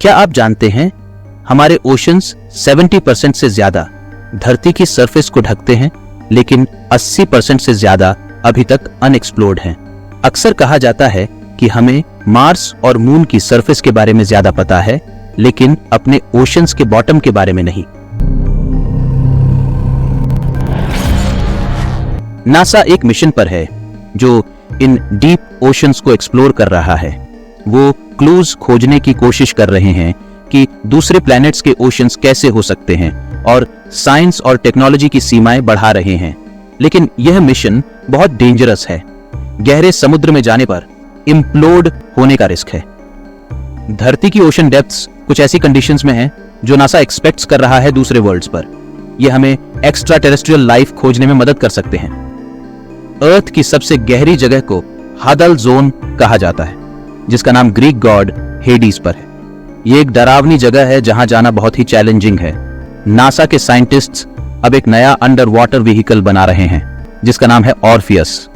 क्या आप जानते हैं हमारे ओशंस 70% से ज्यादा धरती की सरफेस को ढकते हैं, लेकिन 80% से ज्यादा अभी तक अनएक्सप्लोर्ड हैं। अक्सर कहा जाता है कि हमें मार्स और मून की सरफेस के बारे में ज्यादा पता है, लेकिन अपने ओशंस के बॉटम के बारे में नहीं। नासा एक मिशन पर है जो इन डीप ओशंस को एक्सप्लोर कर रहा है। वो क्लूज खोजने की कोशिश कर रहे हैं कि दूसरे प्लैनेट्स के ओशंस कैसे हो सकते हैं, और साइंस और टेक्नोलॉजी की सीमाएं बढ़ा रहे हैं। लेकिन यह मिशन बहुत डेंजरस है। गहरे समुद्र में जाने पर इम्प्लोड होने का रिस्क है। धरती की ओशन डेप्थ्स कुछ ऐसी कंडीशंस में है जो नासा एक्सपेक्ट्स कर रहा है दूसरे वर्ल्ड्स पर। यह हमें एक्स्ट्रा टेरेस्ट्रियल लाइफ खोजने में मदद कर सकते हैं। अर्थ की सबसे गहरी जगह को हादल जोन कहा जाता है, जिसका नाम ग्रीक गॉड हेडीज पर है। यह एक डरावनी जगह है जहां जाना बहुत ही चैलेंजिंग है। नासा के साइंटिस्ट्स अब एक नया अंडर वाटर व्हीकल बना रहे हैं जिसका नाम है ऑर्फियस।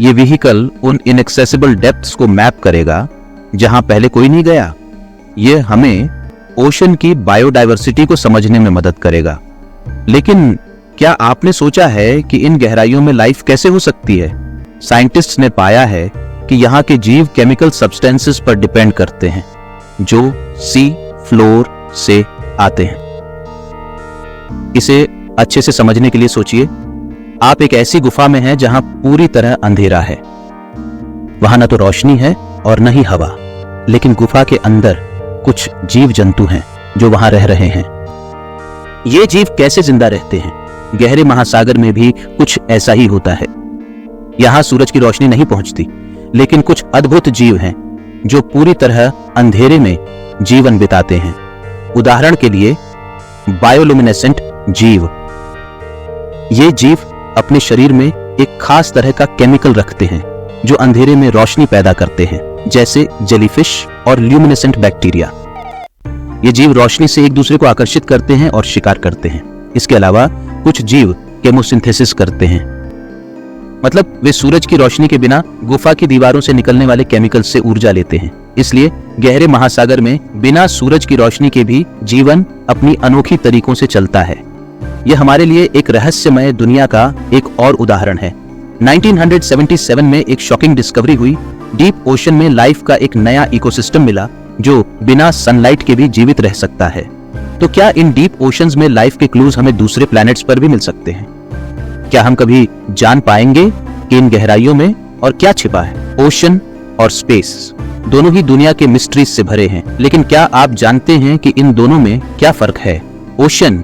ये व्हीकल उन इनएक्सेसिबल डेप्थ्स को मैप करेगा जहां पहले कोई नहीं गया। यह हमें ओशन की बायोडायवर्सिटी को समझने में मदद करेगा। लेकिन क्या आपने सोचा है कि इन गहराइयों में लाइफ कैसे हो सकती है? साइंटिस्ट्स ने पाया है कि यहाँ के जीव केमिकल सब्सटेंसेस पर डिपेंड करते हैं जो सी फ्लोर से आते हैं। इसे अच्छे से समझने के लिए सोचिए, आप एक ऐसी गुफा में हैं जहां पूरी तरह अंधेरा है। वहां न तो रोशनी है और न ही हवा, लेकिन गुफा के अंदर कुछ जीव जंतु हैं जो वहां रह रहे हैं। ये जीव कैसे जिंदा रहते हैं? गहरे महासागर में भी कुछ ऐसा ही होता है। यहां सूरज की रोशनी नहीं पहुंचती, लेकिन कुछ अद्भुत जीव हैं जो पूरी तरह अंधेरे में जीवन बिताते हैं। उदाहरण के लिए बायोलुमिनेसेंट जीव। ये जीव अपने शरीर में एक खास तरह का केमिकल रखते हैं जो अंधेरे में रोशनी पैदा करते हैं, जैसे जेलीफिश और ल्यूमिनेसेंट बैक्टीरिया। ये जीव रोशनी से एक दूसरे को आकर्षित करते हैं और शिकार करते हैं। इसके अलावा कुछ जीव केमोसिंथेसिस करते हैं, मतलब वे सूरज की रोशनी के बिना गुफा की दीवारों से निकलने वाले केमिकल से ऊर्जा लेते हैं। इसलिए गहरे महासागर में बिना सूरज की रोशनी के भी जीवन अपनी अनोखी तरीकों से चलता है। यह हमारे लिए एक रहस्यमय दुनिया का एक और उदाहरण है। 1977 में एक शॉकिंग डिस्कवरी हुई। डीप ओशन में लाइफ का एक नया इकोसिस्टम मिला जो बिना सनलाइट के भी जीवित रह सकता है। तो क्या इन डीप ओशंस में लाइफ के क्लूज हमें दूसरे प्लैनेट्स पर भी मिल सकते हैं? क्या हम कभी जान पाएंगे कि इन गहराइयों में और क्या छिपा है? ओशन और स्पेस दोनों ही दुनिया के मिस्ट्रीज से भरे हैं, लेकिन क्या आप जानते हैं कि इन दोनों में क्या फर्क है? ओशन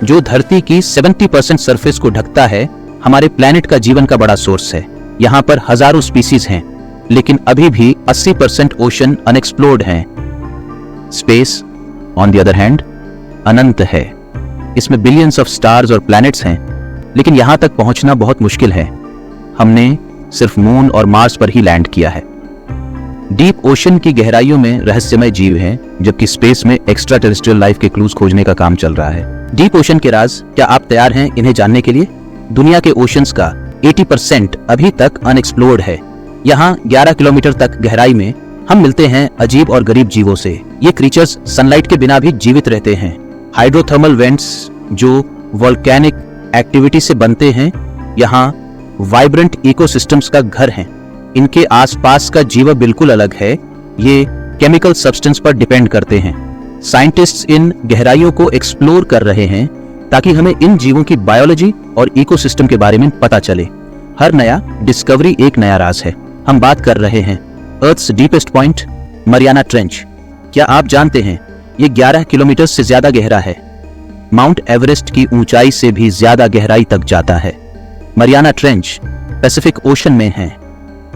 जो धरती की 70% सरफेस को ढकता है, हमारे प्लैनेट का जीवन का बड़ा सोर्स है। यहाँ पर हजारों स्पीसीज हैं, लेकिन अभी भी 80% ओशन अनएक्सप्लोर्ड हैं। Space on the other hand अनंत है। इसमें बिलियंस ऑफ स्टार्स और प्लैनेट्स हैं, लेकिन यहाँ तक पहुँचना बहुत मुश्किल है। हमने सिर्फ मून और मार्स पर ही लैंड किया है। डीप ओशन की गहराइयों में रहस्यमय जीव हैं, जबकि स्पेस में एक्स्ट्रा टेरेस्ट्रियल लाइफ के क्लूज खोजने का काम चल रहा है। डीप ओशन के राज, क्या आप तैयार हैं इन्हें जानने के लिए? दुनिया के ओशंस का 80% अभी तक अनएक्सप्लोर्ड है। यहाँ 11 किलोमीटर तक गहराई में हम मिलते हैं अजीब और गरीब जीवों से। ये क्रीचर्स सनलाइट के बिना भी जीवित रहते हैं। हाइड्रोथर्मल वेंट्स जो वोल्केनिक एक्टिविटी से बनते हैं, यहाँ वाइब्रेंट इकोसिस्टम्स का घर है। इनके आसपास का जीवन बिल्कुल अलग है। ये केमिकल सब्सटेंस पर डिपेंड करते हैं। साइंटिस्ट्स इन गहराइयों को एक्सप्लोर कर रहे हैं ताकि हमें इन जीवों की बायोलॉजी और इकोसिस्टम के बारे में पता चले। हर नया डिस्कवरी एक नया राज है। हम बात कर रहे हैं earth's deepest point, Mariana trench. क्या आप जानते हैं ये 11 किलोमीटर से ज्यादा गहरा है। माउंट एवरेस्ट की ऊंचाई से भी ज्यादा गहराई तक जाता है। मरियाना ट्रेंच पैसिफिक ओशन में है।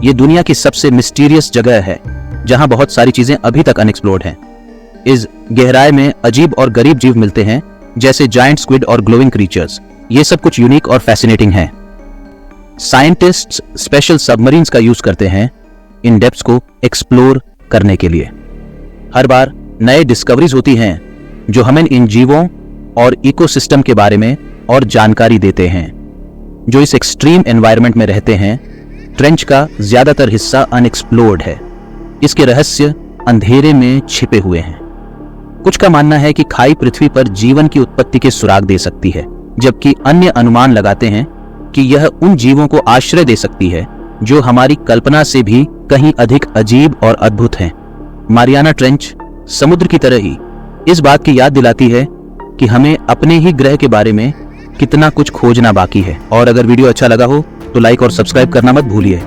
ये दुनिया की सबसे मिस्टीरियस जगह है जहां बहुत सारी चीजें अभी तक अनएक्सप्लोर्ड हैं। इस गहराई में अजीब और गरीब जीव मिलते हैं, जैसे जायंट स्क्विड और ग्लोइंग क्रीचर्स। ये सब कुछ यूनिक और फैसिनेटिंग है। साइंटिस्ट्स स्पेशल सबमरीन्स का यूज करते हैं इन डेप्थ्स को एक्सप्लोर करने के लिए। हर बार नए डिस्कवरीज होती हैं जो हमें इन जीवों और इकोसिस्टम के बारे में और जानकारी देते हैं। जो इस एक्सट्रीम एनवायरनमेंट में रहते हैं, ट्रेंच का ज्यादातर हिस्सा अनएक्सप्लोर्ड है। इसके रहस्य अंधेरे में छिपे हुए हैं। कुछ का मानना है कि खाई पृथ्वी पर जीवन की उत्पत्ति के सुराग दे सकती है, जबकि अन्य अनुमान लगाते हैं कि यह उन जीवों को आश्रय दे सकती है जो हमारी कल्पना से भी कहीं अधिक अजीब और अद्भुत हैं। मारियाना ट्रेंच समुद्र की तरह ही इस बात की याद दिलाती है कि हमें अपने ही ग्रह के बारे में कितना कुछ खोजना बाकी है। और अगर वीडियो अच्छा लगा हो तो लाइक और सब्सक्राइब करना मत भूलिए।